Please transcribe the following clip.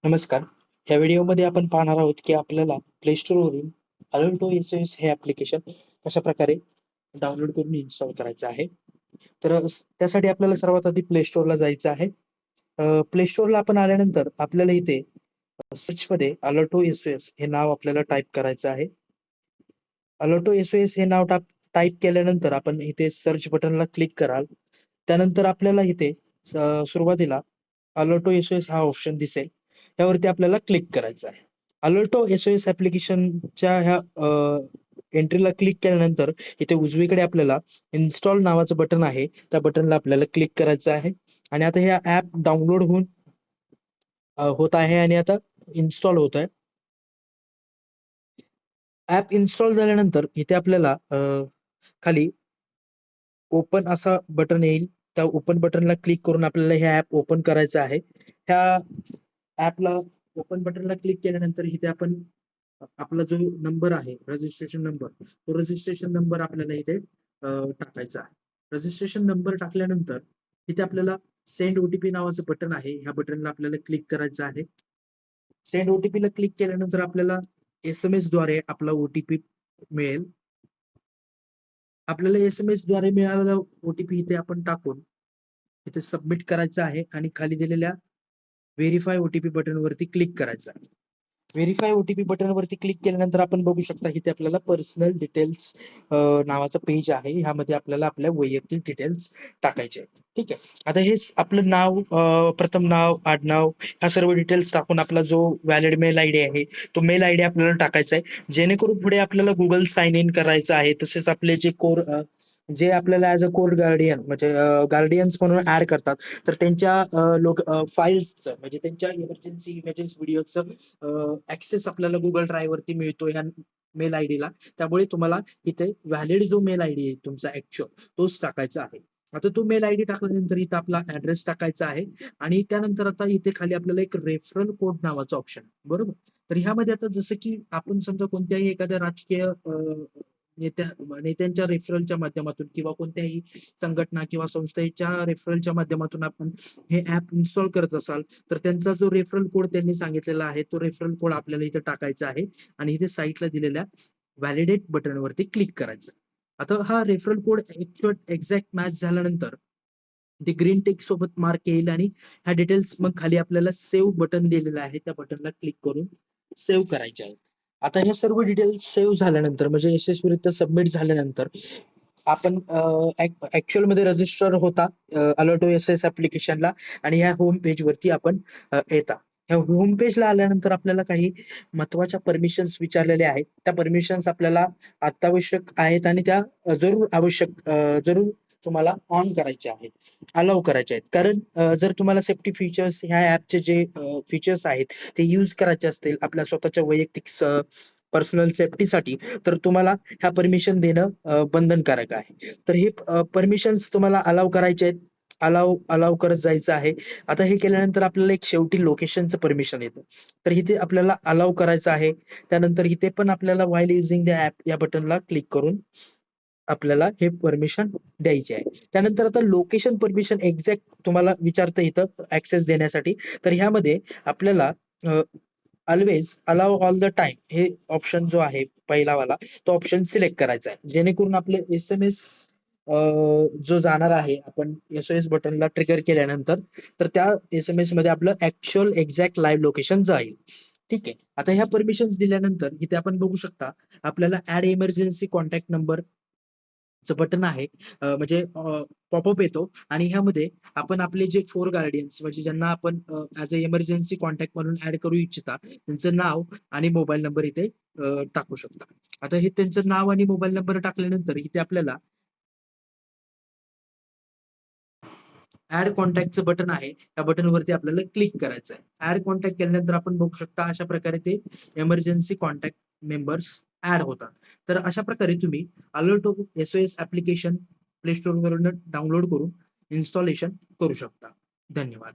नमस्कार. या व्हिडिओमध्ये आपण पाहणार आहोत, की आपल्याला प्ले स्टोअरवरून अलोटो एस-ओ-एस हे ॲप्लिकेशन कशाप्रकारे डाउनलोड करून इन्स्टॉल करायचं आहे. तर त्यासाठी आपल्याला सर्वात आधी प्ले स्टोअरला जायचं आहे. प्ले स्टोअरला आपण आल्यानंतर आपल्याला इथे सर्चमध्ये अलोटो एस-ओ-एस हे नाव आपल्याला टाइप करायचं आहे. अलोटो एस-ओ-एस हे नाव टाइप केल्यानंतर आपण इथे सर्च बटनला क्लिक कराल. त्यानंतर आपल्याला इथे सुरुवातीला अलोटो एस-ओ-एस हा ऑप्शन दिसेल. त्यावरती आपल्याला क्लिक करायचं आहे. अलोटो एस-ओ-एस ॲप्लिकेशनच्या ह्या एंट्रीला क्लिक केल्यानंतर इथे उजवीकडे आपल्याला इन्स्टॉल नावाचं बटन आहे. त्या बटनला आपल्याला क्लिक करायचं आहे आणि आता हे ॲप डाउनलोड होत आहे आणि आता इन्स्टॉल होत आहे. ॲप इन्स्टॉल झाल्यानंतर इथे आपल्याला खाली ओपन असा बटन येईल. त्या ओपन बटनला क्लिक करून आपल्याला हे ॲप ओपन करायचं आहे. त्या ॲपला ओपन बटनला क्लिक केल्यानंतर इथे आपण आपला जो नंबर आहे रजिस्ट्रेशन नंबर, तो रजिस्ट्रेशन नंबर आपल्याला इथे टाकायचा आहे. रजिस्ट्रेशन नंबर टाकल्यानंतर इथे आपल्याला सेंड ओ-टी-पी नावाचं बटन आहे. ह्या बटनला आपल्याला क्लिक करायचं आहे. सेंड ओ-टी-पीला क्लिक केल्यानंतर आपल्याला एस-एम-एसद्वारे आपला ओ-टी-पी मिळेल. आपल्याला एस-एम-एसद्वारे मिळालेला ओ-टी-पी इथे आपण टाकून इथे सबमिट करायचं आहे आणि खाली दिलेल्या व्हेरिफाय ओ-टी-पी बटनवरती क्लिक करायचं आहे. व्हेरिफाय ओ-टी-पी बटनवरती क्लिक केल्यानंतर आपण बघू शकता इथे आपल्याला पर्सनल डिटेल्स नावाचं पेज आहे. ह्यामध्ये आपल्याला आपल्या वैयक्तिक डिटेल्स टाकायचे आहेत. ठीक आहे. आता हे आपलं नाव, प्रथम नाव, आडनाव ह्या सर्व डिटेल्स टाकून आपला जो व्हॅलिड मेल आयडी आहे, तो मेल आयडी आपल्याला टाकायचा आहे. जेणेकरून पुढे आपल्याला Google साइन इन करायचं आहे. तसेच आपले जे आपल्याला ॲज अ कोर गार्डियन म्हणजे गार्डियन्स म्हणून ॲड करतात. तर त्यांच्या फाईल्सचं म्हणजे त्यांच्या इमर्जन्सी इमेजेस, व्हिडिओचं ॲक्सेस आपल्याला Google ड्राईव्हवरती मिळतो ह्या मेल आयडीला. त्यामुळे तुम्हाला इथे व्हॅलिड जो मेल आयडी आहे तुमचा ॲक्चुअल तोच टाकायचा आहे. आता तो मेल आयडी टाकल्यानंतर इथं आपला ॲड्रेस टाकायचा आहे आणि त्यानंतर आता इथे खाली आपल्याला एक रेफरल कोड नावाचा ऑप्शन आहे, बरोबर? तर ह्यामध्ये आता जसं की आपण समजा कोणत्याही एखाद्या राजकीय नेत्या नेत्यांच्या रेफरलच्या माध्यमातून किंवा कोणत्याही संघटना किंवा संस्थेच्या रेफरलच्या माध्यमातून आपण हे ॲप इन्स्टॉल करत असाल, तर त्यांचा जो रेफरल कोड त्यांनी सांगितलेला आहे, तो रेफरल कोड आपल्याला इथे टाकायचा आहे आणि इथे साइडला दिलेल्या व्हॅलिडेट बटनवरती क्लिक करायचं. आता हा रेफरल कोड एक्झॅक्ट मॅच झाल्यानंतर ते ग्रीन टिक सोबत मार्क येईल आणि ह्या डिटेल्स मग खाली आपल्याला सेव्ह बटन दिलेलं आहे. त्या बटनला क्लिक करून सेव्ह करायचे आहेत. आता ह्या सर्व डिटेल्स सेव्ह झाल्यानंतर म्हणजे यशस्वीरित्या सबमिट झाल्यानंतर आपण ॲक्चुअलमध्ये रजिस्टर होता अलोटो एस-एस ॲप्लिकेशनला आणि ह्या होम पेजवरती आपण येता. ह्या होम पेजला आल्यानंतर आपल्याला काही महत्त्वाच्या परमिशन्स विचारलेल्या आहेत. त्या परमिशन्स आपल्याला अत्यावश्यक आहेत आणि त्या जरूर तुम्हाला ऑन करायच्या आहेत, अलाऊ करायच्या आहेत. कारण जर तुम्हाला सेफ्टी फीचर्स ह्या ॲपचे जे फीचर्स आहेत ते यूज करायचे असतील आपल्या स्वतःच्या वैयक्तिक पर्सनल सेफ्टीसाठी, तर तुम्हाला ह्या परमिशन देणं बंधनकारक आहे. तर हे परमिशन्स तुम्हाला अलाऊ करायचे आहेत. अलाऊ करत जायचं आहे. आता हे केल्यानंतर आपल्याला एक शेवटी लोकेशनचं परमिशन येतं. तर इथे आपल्याला अलाऊ करायचं आहे. त्यानंतर इथे पण आपल्याला व्हाईल युजिंग द ॲप या बटनला क्लिक करून आपल्याला हे परमिशन द्यायची आहे. त्यानंतर आता लोकेशन परमिशन एक्झॅक्ट तुम्हाला विचारतं इथं ॲक्सेस देण्यासाठी. तर ह्यामध्ये आपल्याला always allow all the time हे ऑप्शन जो आहे पहिलावाला, तो ऑप्शन सिलेक्ट करायचा आहे. जेणेकरून आपले एस-एम-एस जो जाणार आहे आपण एस-ओ-एस बटनला ट्रिगर केल्यानंतर, तर त्या एस-एम-एसमध्ये आपलं ॲक्चुअल एक्झॅक्ट लाईव्ह लोकेशन जाईल. ठीक आहे. आता ह्या परमिशन्स दिल्यानंतर इथे आपण बघू शकता आपल्याला ॲड इमर्जन्सी कॉन्टॅक्ट नंबर चं बटन आहे. म्हणजे पॉपअप येतो आणि ह्यामध्ये आपण आपले जे 4 गार्डियन्स म्हणजे ज्यांना आपण ॲज अ इमर्जन्सी कॉन्टॅक्ट म्हणून ॲड करू इच्छिता, त्यांचं नाव आणि मोबाईल नंबर इथे टाकू शकता. आता हे त्यांचं नाव आणि मोबाईल नंबर टाकल्यानंतर इथे आपल्याला ॲड कॉन्टॅक्टचं बटन आहे. त्या बटनवरती आपल्याला क्लिक करायचं आहे. ॲड कॉन्टॅक्ट केल्यानंतर आपण बघू शकता अशा प्रकारे ते इमर्जन्सी कॉन्टॅक्ट मेंबर्स ॲड होतात. तर अशा प्रकारे तुम्ही अलोटो एस-ओ-एस ॲप्लिकेशन प्ले स्टोअरवरून डाउनलोड करून इन्स्टॉलेशन करू शकता. धन्यवाद.